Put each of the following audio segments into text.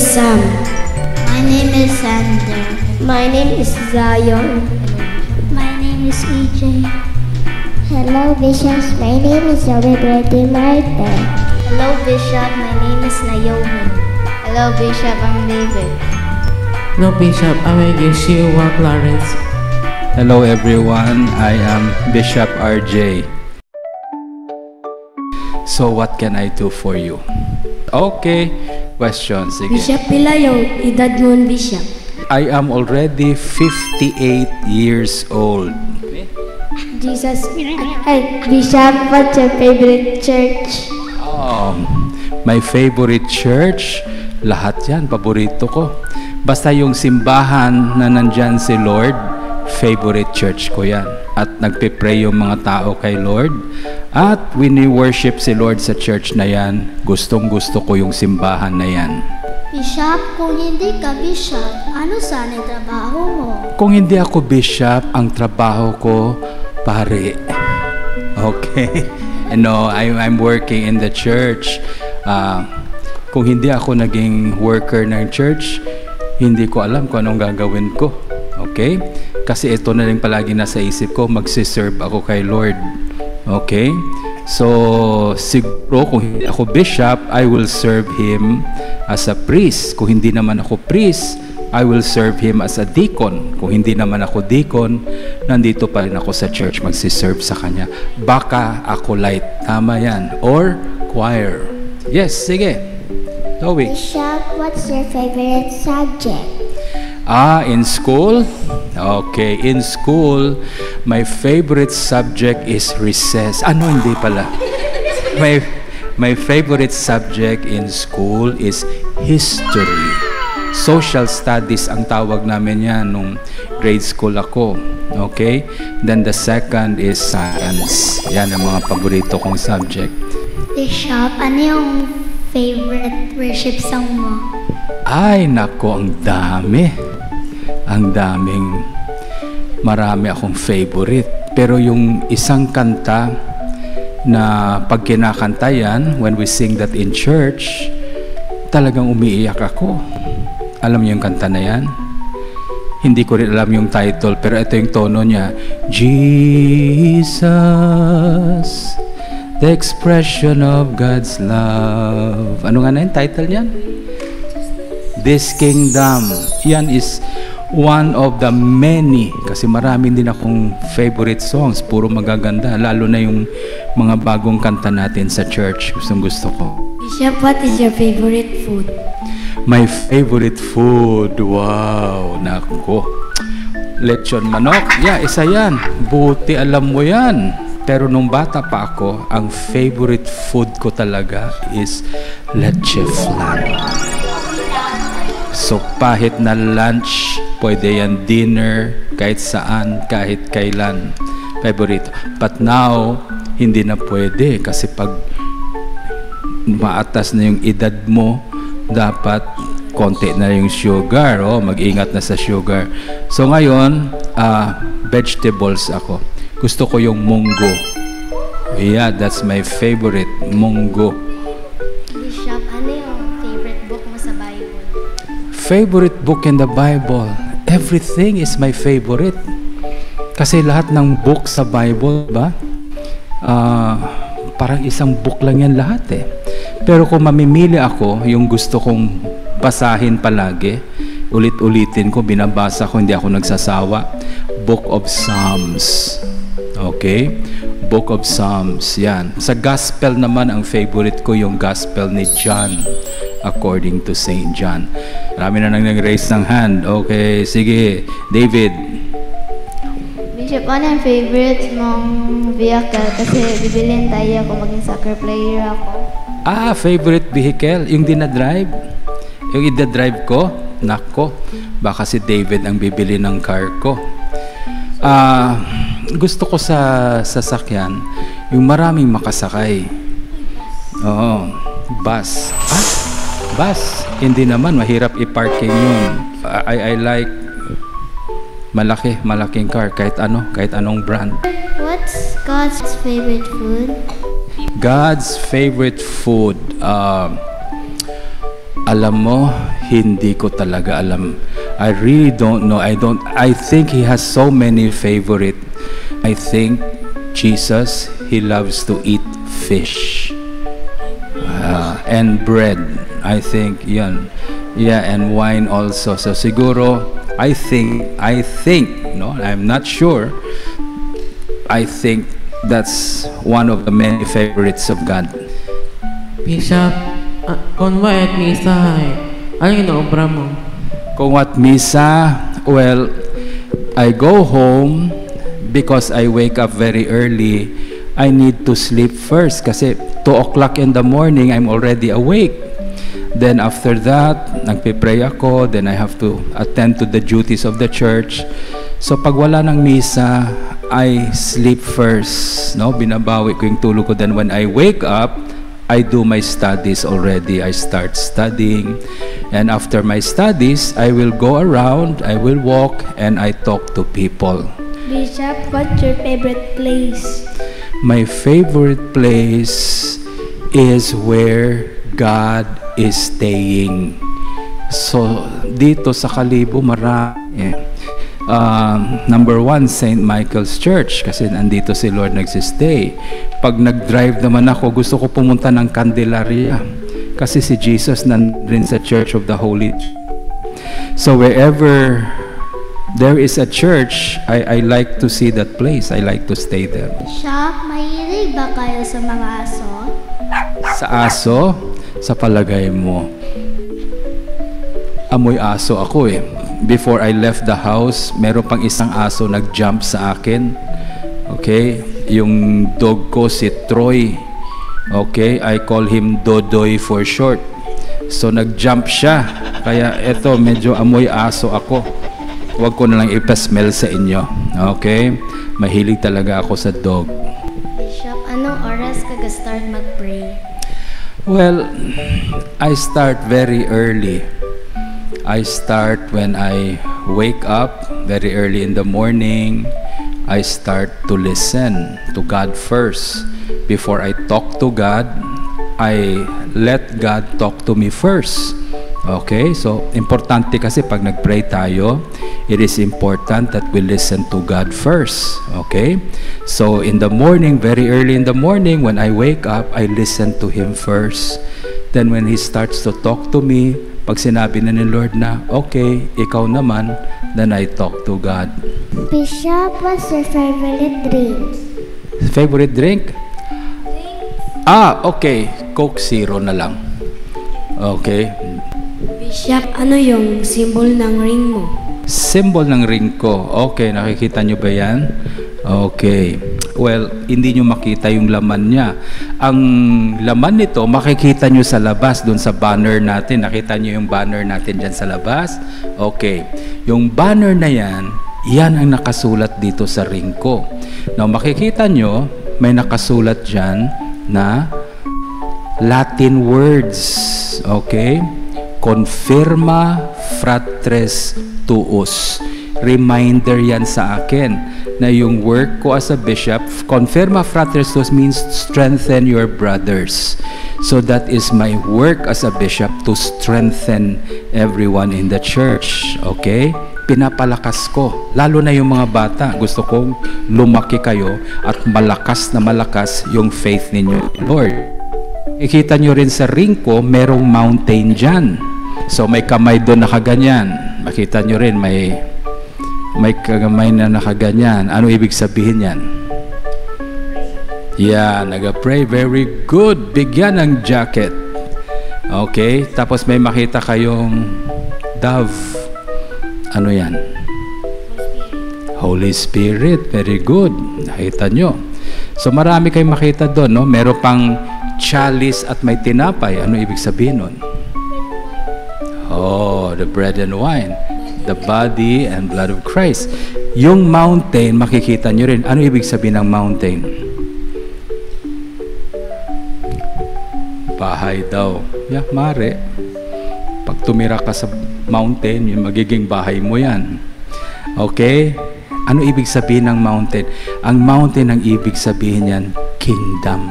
is Sam. My name is Sander. My name is Zion. My name is EJ. Hello, Bishops. My name is Zoe Brady Martin. Hello, Bishop. My name is Naomi. Hello, Bishop. I'm David. Hello, Bishop. I'm Yeshua Clarence. Hello, everyone. I am Bishop RJ. So, what can I do for you? Okay. Questions. Sige. Bishop, pila yung edad mo, Bishop? I am already 58 years old. Jesus. Hey, Bishop, what's your favorite church? My favorite church, lahat yan, paborito ko. Basta yung simbahan na nandyan si Lord, favorite church ko yan. At nagpipray yung mga tao kay Lord. At wini-worship si Lord sa church na yan. Gustong-gusto ko yung simbahan na yan. Bishop, kung hindi ka Bishop, ano sana yung trabaho mo? Kung hindi ako bishop, ang trabaho ko, pare. Okay? No, I'm working in the church. Kung hindi ako naging worker ng church, hindi ko alam kung anong gagawin ko. Okay? Kasi ito na rin palagi nasa isip ko, magsiserve ako kay Lord. Okay? So, siguro kung hindi ako bishop, I will serve Him as a priest. Kung hindi naman ako priest, I will serve Him as a deacon. Kung hindi naman ako deacon, nandito pa rin ako sa church, magsiserve sa Kanya. Baka ako light. Tama yan. Or choir. Yes, sige. Chloe. Bishop, what's your favorite subject? In school? Okay, in school, my favorite subject is recess. Ano, hindi pala. My favorite subject in school is history. Social studies ang tawag namin yan nung grade school ako. Okay? Then the second is science. Yan ang mga paborito kong subject. Bishop, ano yung favorite worship song mo? Ay, nako, ang dami. Ang daming, marami akong favorite. Pero yung isang kanta na pag kinakanta yan, when we sing that in church, talagang umiiyak ako. Alam niyo yung kanta na yan? Hindi ko rin alam yung title, pero ito yung tono niya. Jesus, the expression of God's love. Ano nga na yung title niyan? This Kingdom. Yan is one of the many, kasi marami din akong favorite songs, puro magaganda, lalo na yung mga bagong kanta natin sa church. Gustong gusto ko. Bishop, what is your favorite food? My favorite food, wow, nako. Lechon manok, yeah, isa yan. Buti alam mo yan. Pero nung bata pa ako, ang favorite food ko talaga is leche flan. So, kahit na lunch, pwede yan dinner, kahit saan, kahit kailan. Favorito. But now, hindi na pwede. Kasi pag maatas na yung edad mo, dapat konti na yung sugar. Mag-ingat na sa sugar. So, ngayon, vegetables ako. Gusto ko yung munggo. Yeah, that's my favorite, munggo. Bishop, ano yung favorite book mo sa Bible? Favorite book in the Bible. Everything is my favorite. Kasi lahat ng book sa Bible, ba? Parang isang book lang yan lahat eh. Pero kung mamimili ako, yung gusto kong basahin palagi, ulit-ulitin ko, binabasa ko, hindi ako nagsasawa. Book of Psalms. Okay? Book of Psalms. Yan. Sa Gospel naman, ang favorite ko yung Gospel ni John. According to St. John. Marami na nang nag-raise ng hand. Okay, sige. David. Bishop, ano yung favorite mong vehicle? Kasi bibilin tayo kung maging soccer player ako. Favorite vehicle? Yung dinadrive? Yung idadrive ko? Nako, baka si David ang bibili ng car ko. Gusto ko sa sasakyan, yung maraming makasakay. Oo, bus. Bus. Hindi naman, mahirap i-parking yun. I like malaking car, kahit anong brand. What's God's favorite food? God's favorite food, alam mo, Hindi ko talaga alam. I really don't know. I think he has so many favorite. I think Jesus, he loves to eat fish. And bread. I think yan. Yeah, and wine also. So siguro, I think, no, I'm not sure. I think that's one of the many favorites of God. Bishop, kung at misa ano yung inaobra mo? Kung what misa, well, I go home because I wake up very early. I need to sleep first kasi 2 o'clock in the morning, I'm already awake. Then after that, nagpipray ako, then I have to attend to the duties of the church. So pag wala ng misa, I sleep first, no? Binabawi ko yung tulog ko. Then when I wake up, I do my studies already. I start studying. And after my studies, I will go around, I will walk, and I talk to people. Bishop, what's your favorite place? My favorite place is where God is staying. So, dito sa Kalibo, marami. Number 1, St. Michael's Church, kasi nandito si Lord nagsistay. Pag nag-drive naman ako, gusto ko pumunta ng Candelaria, kasi si Jesus nandun sa Church of the Holy. So wherever there is a church, I like to see that place. I like to stay there. Bishop, mahilig ba kayo sa mga aso? Sa aso, sa palagay mo, amoy aso ako eh. Before I left the house, meron pang isang aso nag-jump sa akin. Okay? Yung dog ko si Troy. Okay? I call him Dodoy for short. So nag-jump siya. Kaya eto, medyo amoy aso ako. Huwag ko na lang ipasmell sa inyo. Okay? Mahilig talaga ako sa dog. Bishop, anong oras ka start mag-pray? Well, I start very early. I start when I wake up very early in the morning. I start to listen to God first. Before I talk to God, I let God talk to me first. Okay? So, importante kasi pag nag-pray tayo, it is important that we listen to God first. Okay? So, in the morning, very early in the morning, when I wake up, I listen to Him first. Then when He starts to talk to me, pag sinabi na ni Lord na, okay, ikaw naman, then I talk to God. Bishop, what's your favorite drink? Favorite drink? Okay. Coke Zero na lang. Okay. Bishop, ano yung symbol ng ring mo? Symbol ng ring ko. Okay, nakikita nyo ba yan? Okay. Well, hindi nyo makita yung laman niya. Ang laman nito, makikita nyo sa labas, dun sa banner natin. Nakita nyo yung banner natin dyan sa labas? Okay. Yung banner na yan, yan ang nakasulat dito sa ring ko. Now, makikita nyo, may nakasulat dyan na Latin words. Okay? Confirma fratres tuus. Reminder yan sa akin na yung work ko as a bishop, confirma fratres tuus means strengthen your brothers. So that is my work as a bishop, to strengthen everyone in the church. Okay? Pinapalakas ko. Lalo na yung mga bata. Gusto kong lumaki kayo at malakas na malakas yung faith ninyo, Lord. Ikita nyo rin sa ring ko, merong mountain dyan. So may kamay doon nakaganyan. Makita nyo rin, may kagamay na nakaganyan. Ano ibig sabihin yan? Yeah, nag-pray. Very good. Bigyan ng jacket. Okay? Tapos may makita kayong dove. Ano yan? Holy Spirit. Very good. Nakita nyo. So marami kayong makita doon, no? Meron pang chalice at may tinapay. Ano ibig sabihin nun? Oh, the bread and wine. The body and blood of Christ. Yung mountain, makikita nyo rin. Ano ibig sabihin ng mountain? Bahay daw. Yeah, mare. Pag tumira ka sa mountain, yung magiging bahay mo yan. Okay? Ano ibig sabihin ng mountain? Ang mountain, ang ibig sabihin yan, kingdom.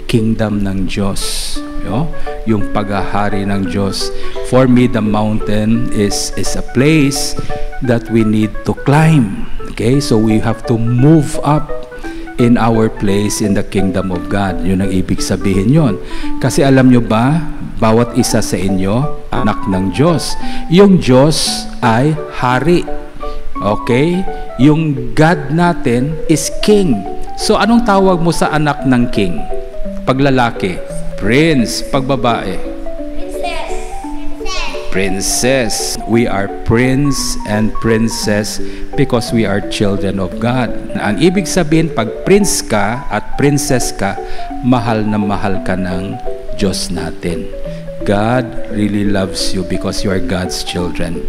Kingdom ng Diyos. Yo? yung paghahari ng Diyos. For me, the mountain is a place that we need to climb. Okay? So we have to move up in our place in the kingdom of God. Yun ang ibig sabihin yon. Kasi alam nyo ba, bawat isa sa inyo, anak ng Diyos. Yung Diyos ay hari. Okay? Yung God natin is king. So anong tawag mo sa anak ng king? Pag lalaki, prince. Pag babae, princess. We are prince and princess because we are children of God. Ang ibig sabihin, pag prince ka at princess ka, mahal na mahal ka ng Diyos natin. God really loves you because you are God's children.